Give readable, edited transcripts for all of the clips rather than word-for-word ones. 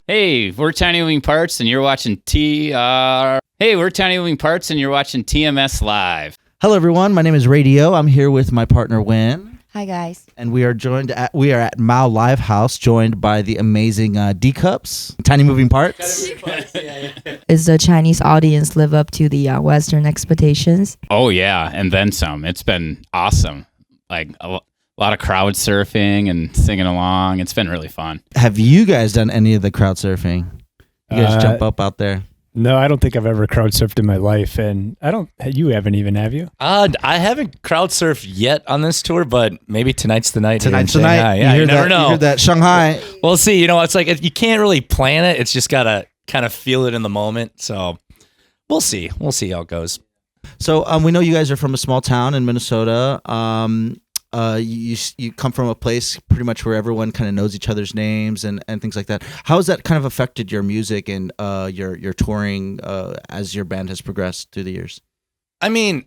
Hey, we're Tiny Moving Parts, and you're watching TMS Live. Hello, everyone. My name is Raydio. I'm here with my partner Wynn, Hi, guys. and we are at Mao Livehouse, joined by the amazing D-Cups, Tiny Moving Parts. Is the Chinese audience live up to the Western expectations? Oh, yeah, and then some. It's been awesome. Like a lot of crowd surfing and singing along. It's been really fun. Have you guys done any of the crowd surfing? You guys jump up out there? No, I don't think I've ever crowd surfed in my life, and you haven't even, have you? I haven't crowd surfed yet on this tour, but maybe tonight's the night. Tonight's the night. Yeah, you never know. You hear that, Shanghai. We'll see. It's like you can't really plan it. It's just gotta kind of feel it in the moment. So we'll see. We'll see how it goes. So we know you guys are from a small town in Minnesota. You come from a place pretty much where everyone kind of knows each other's names and things like that. How has that kind of affected your music and your touring as your band has progressed through the years? I mean,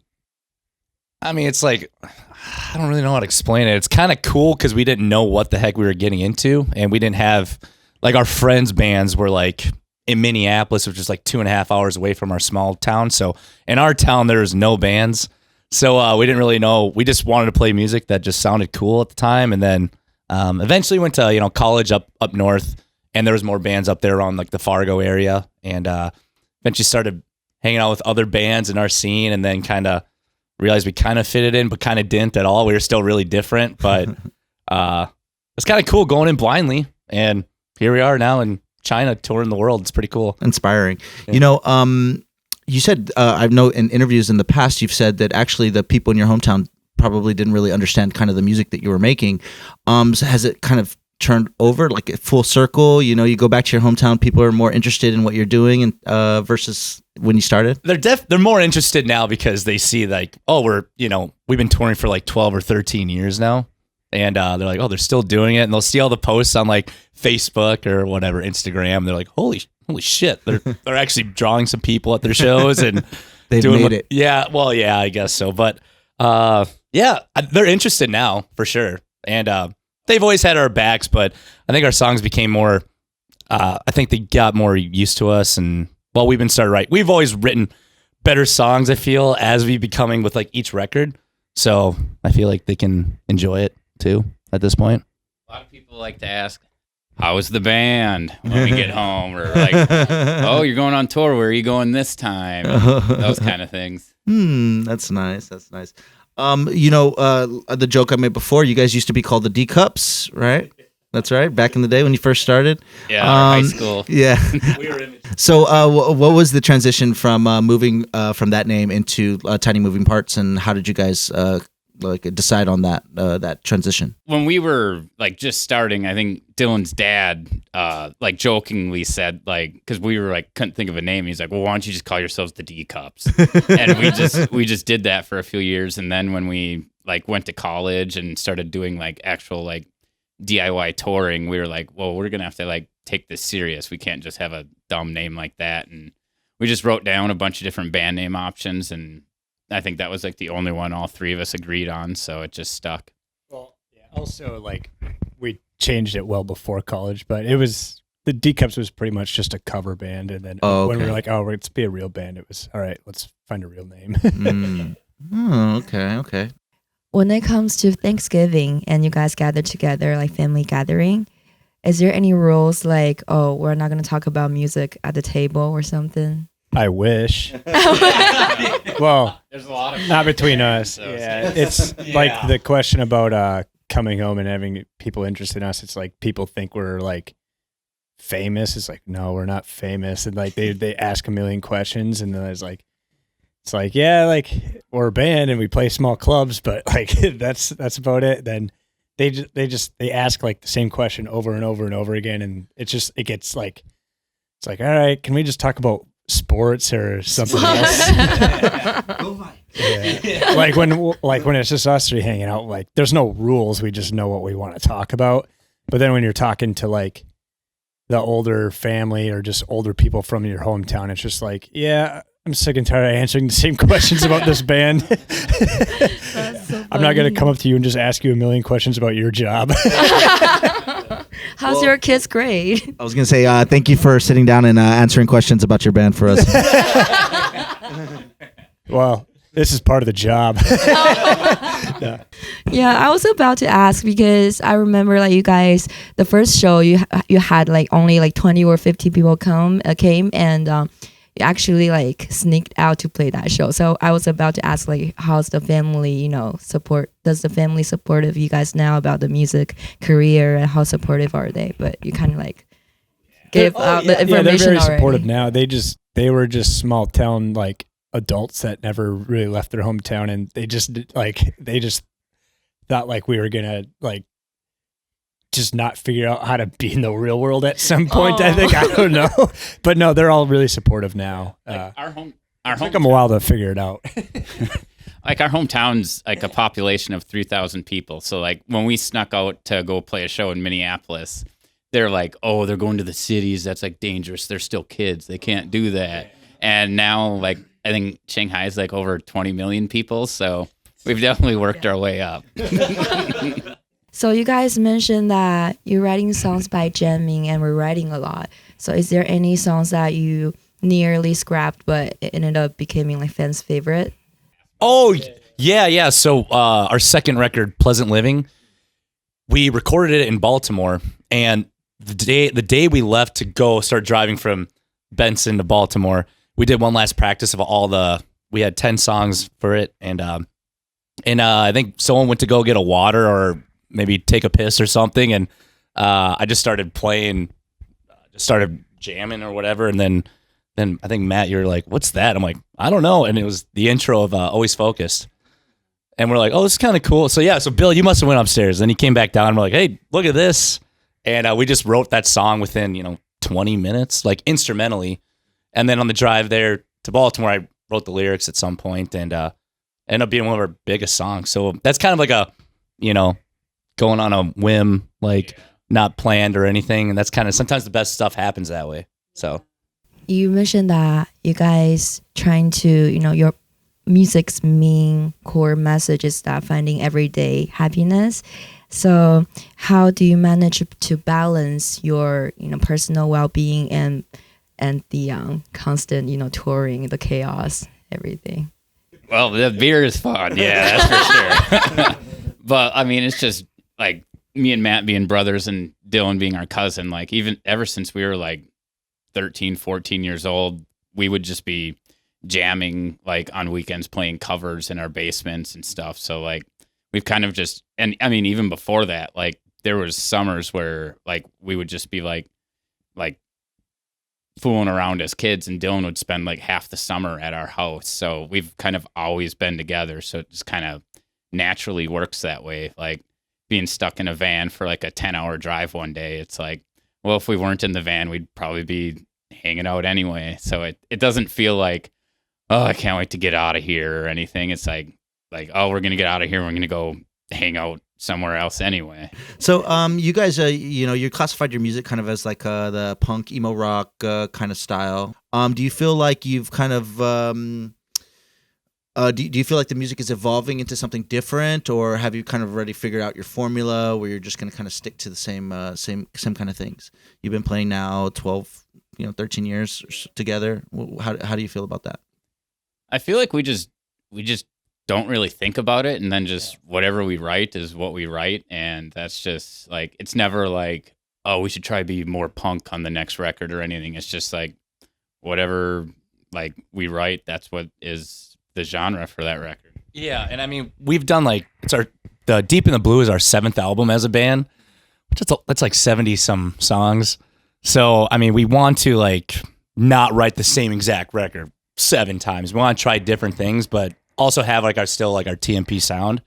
it's like I don't really know how to explain it. It's kind of cool because we didn't know what the heck we were getting into, and we didn't have like our friends' bands were like in Minneapolis, which is like 2.5 hours away from our small town. So in our town, there was no bands. So we didn't really know. We just wanted to play music that just sounded cool at the time, and then eventually went to college up north, and there was more bands up there around like the Fargo area, and eventually started hanging out with other bands in our scene, and then kind of realized we kind of fitted in, but kind of didn't at all. We were still really different, but it's kind of cool going in blindly, and here we are now in China touring the world. It's pretty cool, inspiring. Yeah. You said, I know in interviews in the past, you've said that actually the people in your hometown probably didn't really understand kind of the music that you were making. So has it kind of turned over, like full circle? You go back to your hometown, people are more interested in what you're doing and versus when you started? They're more interested now because they see like, oh, we've been touring for like 12 or 13 years now. And they're like, oh, they're still doing it. And they'll see all the posts on like Facebook or whatever, Instagram. They're like, holy shit. They're actually drawing some people at their shows and they've made it. Yeah. Well, yeah, I guess so. But yeah, they're interested now for sure. And they've always had our backs, but I think our songs became more, I think they got more used to us. And well, we've always written better songs, I feel, as we becoming with like each record. So I feel like they can enjoy it too at this point. A lot of people like to ask, how is the band when we get home? Or like, oh, you're going on tour. Where are you going this time? Those kind of things. That's nice. That's nice. The joke I made before, you guys used to be called the D-Cups, right? That's right. Back in the day when you first started. Yeah, high school. Yeah. So what was the transition from moving from that name into Tiny Moving Parts, and how did you guys decide on that transition? When we were like just starting, I think Dylan's dad like jokingly said, like, because we were like couldn't think of a name, he's like, well, why don't you just call yourselves the D-Cups? And we just did that for a few years, and then when we like went to college and started doing like actual like DIY touring, we were like, well, we're gonna have to like take this serious. We can't just have a dumb name like that. And we just wrote down a bunch of different band name options, and I think that was like the only one all three of us agreed on, so it just stuck. Well, yeah. Also, like we changed it well before college, but it was the D-Cups was pretty much just a cover band, and then when we were like, oh, let's be a real band, it was all right. Let's find a real name. Okay. When it comes to Thanksgiving and you guys gather together, like family gathering, is there any rules like, oh, we're not going to talk about music at the table or something? I wish. Well, there's a lot of not between us. Yeah, it's like the question about coming home and having people interested in us. It's like people think we're like famous. It's like, no, we're not famous. And like they ask a million questions, and then it's like yeah, like we're a band and we play small clubs, but like that's about it. Then they ask like the same question over and over and over again, and it gets like, it's like, all right, can we just talk about sports or something else? Yeah. Like when it's just us three hanging out, like there's no rules, we just know what we want to talk about. But then when you're talking to like the older family or just older people from your hometown, it's just like, yeah, I'm sick and tired of answering the same questions about this band. That's so I'm not going to come up to you and just ask you a million questions about your job. How's your kids' grade? I was gonna say thank you for sitting down and answering questions about your band for us. Well, this is part of the job. Yeah, I was about to ask because I remember like you guys, the first show you had like only like 20 or 50 people came and you actually like sneaked out to play that show. So I was about to ask like how's the family, support? Does the family support of you guys now about the music career and how supportive are they? But you kind of like gave out the information they're very already. supportive now. They were just small town like adults that never really left their hometown, and they just thought like we were gonna like just not figure out how to be in the real world at some point. I think, I don't know, but no, they're all really supportive now. Our It took them a while to figure it out. Like our hometown's like a population of 3,000 people. So like when we snuck out to go play a show in Minneapolis, they're like, oh, they're going to the cities. That's like dangerous. They're still kids. They can't do that. And now like I think Shanghai is like over 20 million people. So we've definitely worked our way up. So you guys mentioned that you're writing songs by jamming and we're writing a lot. So is there any songs that you nearly scrapped but it ended up becoming like fans' favorite? Oh, yeah. So our second record, Pleasant Living, we recorded it in Baltimore. And the day we left to go start driving from Benson to Baltimore, we did one last practice of we had 10 songs for it. And I think someone went to go get a water or maybe take a piss or something. And I just started playing, started jamming or whatever. And then I think, Matt, you're like, what's that? I'm like, I don't know. And it was the intro of Always Focused. And we're like, oh, this is kind of cool. So yeah, so Bill, you must have went upstairs. Then he came back down and we're like, hey, look at this. And we just wrote that song within, 20 minutes, like instrumentally. And then on the drive there to Baltimore, I wrote the lyrics at some point and ended up being one of our biggest songs. So that's kind of like a, going on a whim, like not planned or anything. And that's kind of, sometimes the best stuff happens that way. So You mentioned that you guys trying to, your music's main core message is that finding everyday happiness. So how do you manage to balance your, personal well-being and the constant, touring, the chaos, everything? Well, the beer is fun. Yeah, that's for sure. But I mean, it's just like me and Matt being brothers and Dylan being our cousin. Like even ever since we were like 13, 14 years old, we would just be jamming like on weekends, playing covers in our basements and stuff. So like we've kind of just, and I mean, even before that, like there was summers where like we would just be like fooling around as kids, and Dylan would spend like half the summer at our house. So we've kind of always been together. So it just kind of naturally works that way. Like being stuck in a van for like a 10-hour drive one day, it's like, well, if we weren't in the van, we'd probably be hanging out anyway. So it doesn't feel like, oh, I can't wait to get out of here or anything. It's like, oh, we're going to get out of here. We're going to go hang out somewhere else anyway. So, you guys, you classified your music kind of as like the punk, emo rock kind of style. Do you feel like you've kind of, do you feel like the music is evolving into something different, or have you kind of already figured out your formula where you're just going to kind of stick to the same kind of things? You've been playing now 12, 13 years together. How do you feel about that? I feel like we just don't really think about it, and then just whatever we write is what we write, and that's just like, it's never like, oh, we should try to be more punk on the next record or anything. It's just like whatever like we write, that's what is the genre for that record. Yeah, and I mean, we've done like, the Deep in the Blue is our 7th album as a band, which that's like 70 some songs. So I mean, we want to like not write the same exact record 7 times. We want to try different things, but also have like our TMP sound.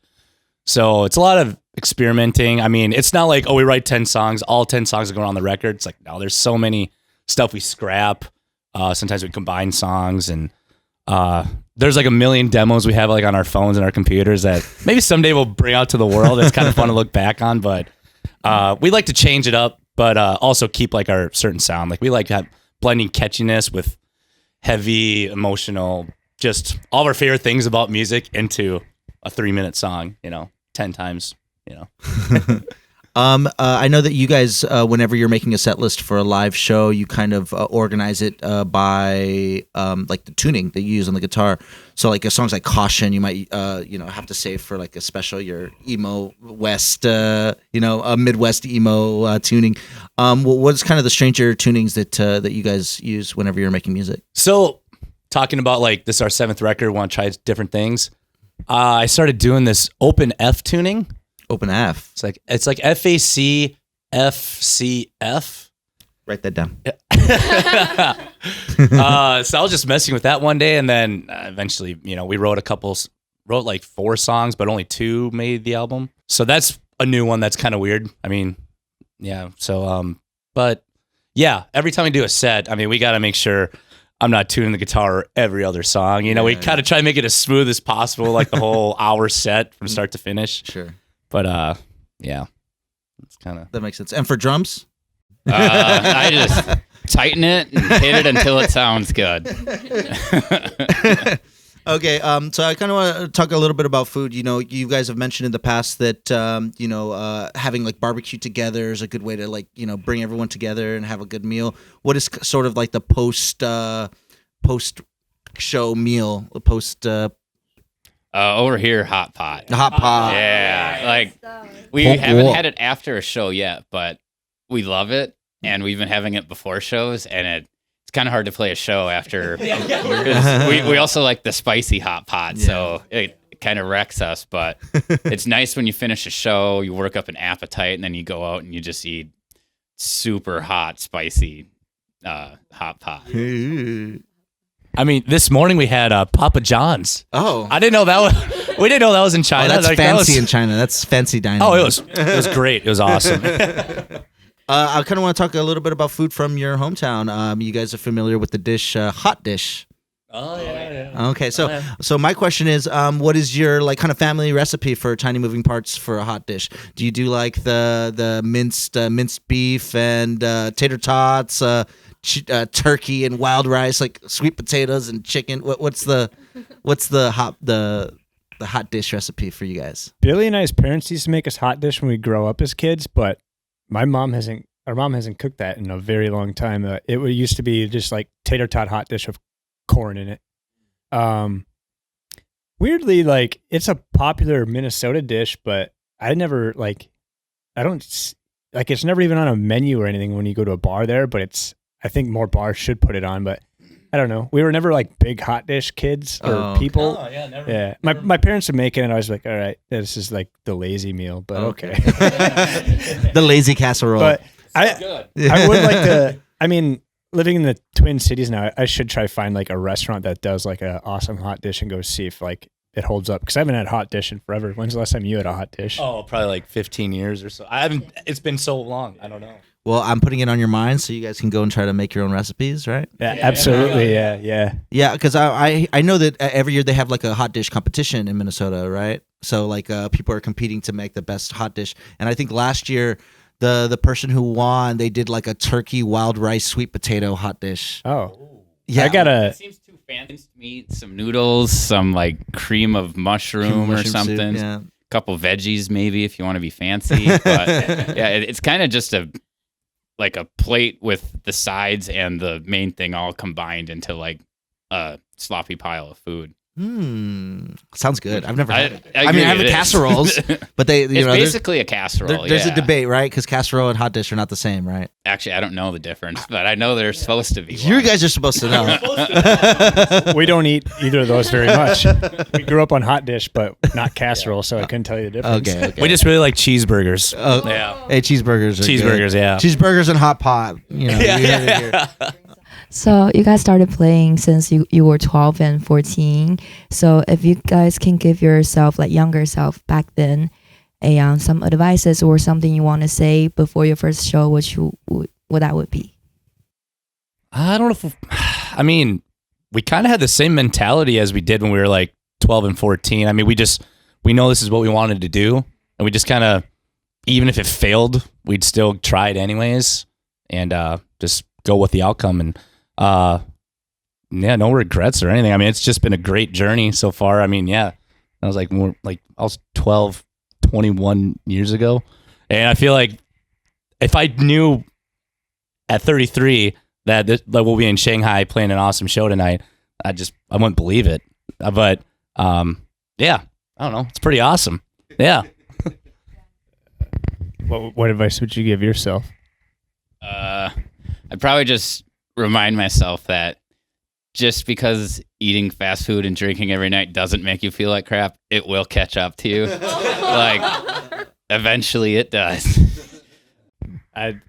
So it's a lot of experimenting. I mean, it's not like, oh, we write 10 songs, all 10 songs are going on the record. It's like, no, there's so many stuff we scrap. Sometimes we combine songs, and there's like a million demos we have like on our phones and our computers that maybe someday we'll bring out to the world. It's kind of fun to look back on, but we like to change it up, but also keep like our certain sound. Like we like blending catchiness with heavy, emotional, just all of our favorite things about music into a 3-minute song, 10 times, I know that you guys, whenever you're making a set list for a live show, you kind of organize it by like the tuning that you use on the guitar. So like songs like Caution, you might have to save for like a special your emo West, a Midwest emo tuning. What's kind of the stranger tunings that you guys use whenever you're making music? So talking about like this is our 7th record, want to try different things. I started doing this open F tuning. Open F. It's like FAC FCF. Write that down. So I was just messing with that one day, and then eventually, we wrote like 4 songs, but only 2 made the album. So that's a new one that's kind of weird. I mean, yeah. So, but yeah, every time we do a set, I mean, we got to make sure I'm not tuning the guitar every other song. We kind of try to make it as smooth as possible, like the whole hour set from start to finish. Sure. But yeah, it's kind of that makes sense. And for drums, I just tighten it and hit it until it sounds good. Okay, so I kind of want to talk a little bit about food. You guys have mentioned in the past that having like barbecue together is a good way to like bring everyone together and have a good meal. What is sort of like the post show meal? Over here, hot pot. The hot pot. Yeah, like we haven't had it after a show yet, but we love it, and we've been having it before shows, and it's kind of hard to play a show after. We also like the spicy hot pot, so it kind of wrecks us. But it's nice when you finish a show, you work up an appetite, and then you go out and you just eat super hot, spicy hot pot. I mean, this morning we had Papa John's. Oh, I didn't know that was. We didn't know that was in China. That's fancy in China. That's fancy dining. Oh, it was great. It was awesome. I kind of want to talk a little bit about food from your hometown. You guys are familiar with the dish, hot dish. Oh yeah. Okay, so my question is, what is your like kind of family recipe for tiny moving parts for a hot dish? Do you do like the minced beef and tater tots, turkey and wild rice, like sweet potatoes and chicken? What's the hot dish recipe for you guys? Billy and I's parents used to make us hot dish when we grow up as kids, but our mom hasn't cooked that in a very long time. It used to be just like tater tot hot dish with corn in it. Weirdly, like it's a popular Minnesota dish, but it's never even on a menu or anything when you go to a bar there, but I think more bars should put it on, but I don't know. We were never like big hot dish kids or people. Oh, yeah, never. Yeah. My parents would make it and I was like, all right, this is like the lazy meal, but okay. The lazy casserole. But I would like to, living in the Twin Cities now, I should try to find like a restaurant that does like an awesome hot dish and go see if like it holds up. Cause I haven't had hot dish in forever. When's the last time you had a hot dish? Oh, probably like 15 years or so. It's been so long. I don't know. Well, I'm putting it on your mind so you guys can go and try to make your own recipes, right? Yeah, absolutely. Yeah. Yeah, because I know that every year they have like a hot dish competition in Minnesota, right? So like people are competing to make the best hot dish. And I think last year the person who won, they did like a turkey wild rice sweet potato hot dish. Oh. Yeah. It seems too fancy. Meat, some noodles, some like cream of mushroom or something. Soup, yeah. Couple veggies maybe if you want to be fancy. But yeah, it's kind of just a plate with the sides and the main thing all combined into like a sloppy pile of food. Sounds good. I've never had it. I have the casseroles, but it's basically a casserole. There's a debate, right? Because casserole and hot dish are not the same, right? Actually, I don't know the difference, but I know they're supposed to be. You guys are supposed to know. We don't eat either of those very much. We grew up on hot dish, but not casserole, so I couldn't tell you the difference. Okay. We just really like cheeseburgers. Yeah. Hey, cheeseburgers. Cheeseburgers, good. yeah. Cheeseburgers and hot pot. We heard it here. So you guys started playing since you were 12 and 14. So if you guys can give yourself, like younger self back then, some advices or something you want to say before your first show, what that would be? I don't know if we kind of had the same mentality as we did when we were like 12 and 14. I mean, we know this is what we wanted to do, and we just kind of, even if it failed, we'd still try it anyways, and just go with the outcome. And no regrets or anything. I mean, it's just been a great journey so far. I mean, yeah, I was like I was 12, 21 years ago, And I feel like if I knew at 33 that we'll be in Shanghai playing an awesome show tonight, I wouldn't believe it. But yeah, I don't know. It's pretty awesome. Yeah. What advice would you give yourself? I'd probably just remind myself that just because eating fast food and drinking every night doesn't make you feel like crap, it will catch up to you. Like, eventually it does. I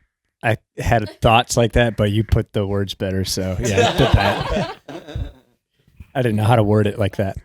had thoughts like that, but you put the words better. So yeah, I did that. I didn't know how to word it like that.